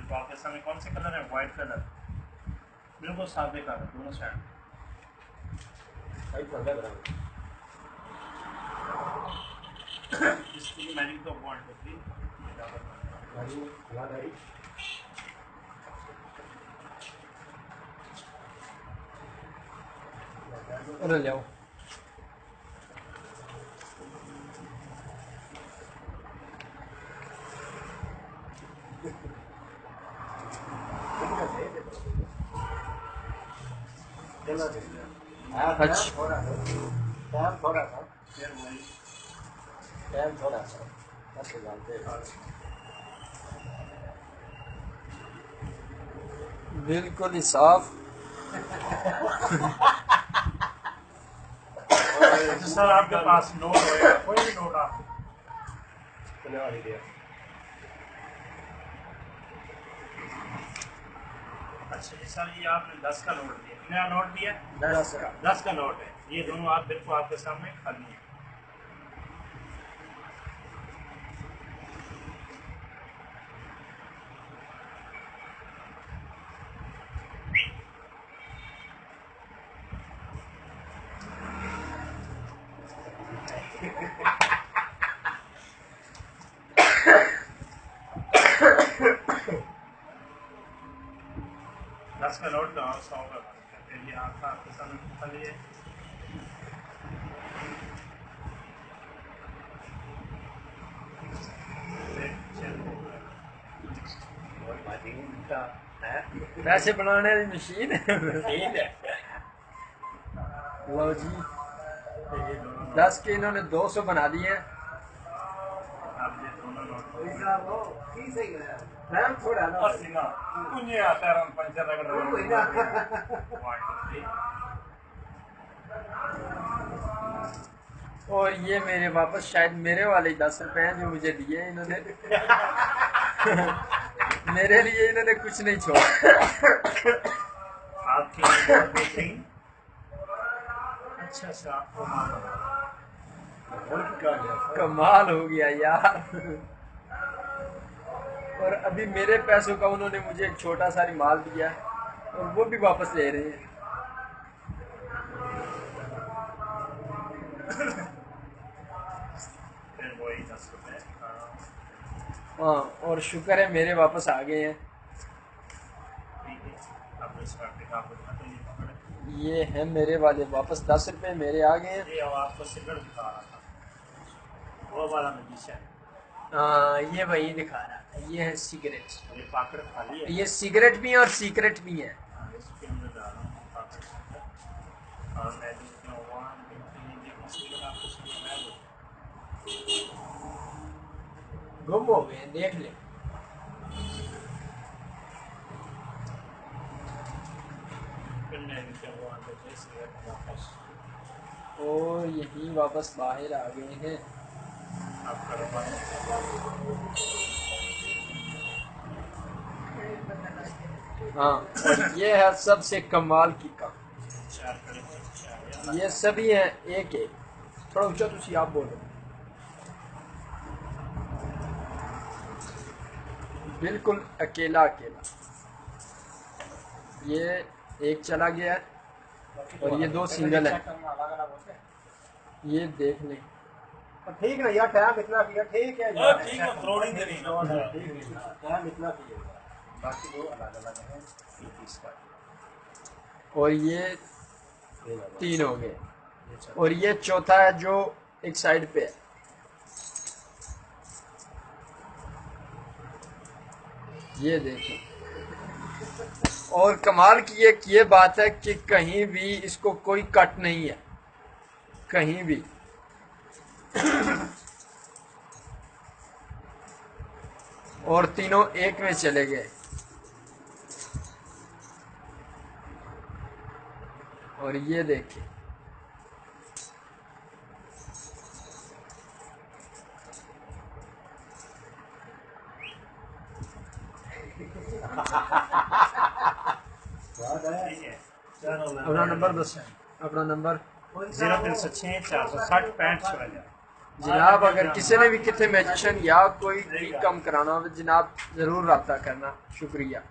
तो आपके सामने कौन से कलर है? वाइट कलर, बिल्कुल सादे कलर दोनों साइड। इसकी मैजिक तो बॉन्ड होती है। अरे जाओ बिल्कुल ही साफ। सर आपके पास नोट होगा, कोई भी नोट आप अच्छा सर ये आपने 10 का नोट दिया, नया नोट दिया 10 का नोट है। ये दोनों आप बिल्कुल आपके सामने खाली हैं। दस का नोट का 100 का ये आपके सामने खाली है। पैसे बनाने वाली मशीन लो जी 10 के इन्होंने 200 बना दिए हैं। आप ये दोनों नोट और ये मेरे वापस शायद मेरे वाले 10 रुपए हैं जो मुझे दिए इन्होंने मेरे लिए इन्होंने कुछ नहीं छोड़ा। आपकी अच्छा अच्छा कमाल हो गया यार। और अभी मेरे पैसों का उन्होंने मुझे एक छोटा सा माल दिया और वो भी वापस ले रहे हैं। वही 10 रुपए। हाँ और शुक्र है मेरे वापस आ गए हैं। ये है मेरे वाले वापस 10 रुपए मेरे आ गए हैं। ये आपको सिगरेट दिखा रहा था, वो वाला नतीजा है। हाँ ये वही दिखा रहा है, ये है सिगरेट। ये पाकड़ खाली है। ये सिगरेट भी है और सीक्रेट भी है। इसके अंदर डाल रहा हूँ पाकड़ के अंदर और मैं देखता हूँ वहाँ देखो सिगरेट आपको समझ गुम हो गए देख ले। और यही वापस बाहर आ गए हैं। हाँ और ये है सबसे कमाल की काम। ये सभी हैं एक एक। थोड़ा ऊंचा तुसी आप बोलो। बिल्कुल अकेला अकेला। ये एक चला गया है और ये 2 सिंगल है। ये देख लें। ठीक है यार टाइम इतना किया ठीक है यार ठीक है थोड़ी देर ही टाइम इतना किया बाकी दो अलग अलग हैं 30 का और ये 3 हो गए और ये चौथा है जो एक साइड पे है। ये देखो और कमाल की एक ये बात है कि कहीं भी इसको कोई कट नहीं है कहीं भी। और तीनों एक में चले गए। और ये देखिए अपना नंबर दस अपना नंबर 0306 460 65 56। जनाब अगर किसी ने भी कितने मैजिशियन या कोई भी कम कराना हो तो जनाब जरूर रब्ता करना। शुक्रिया।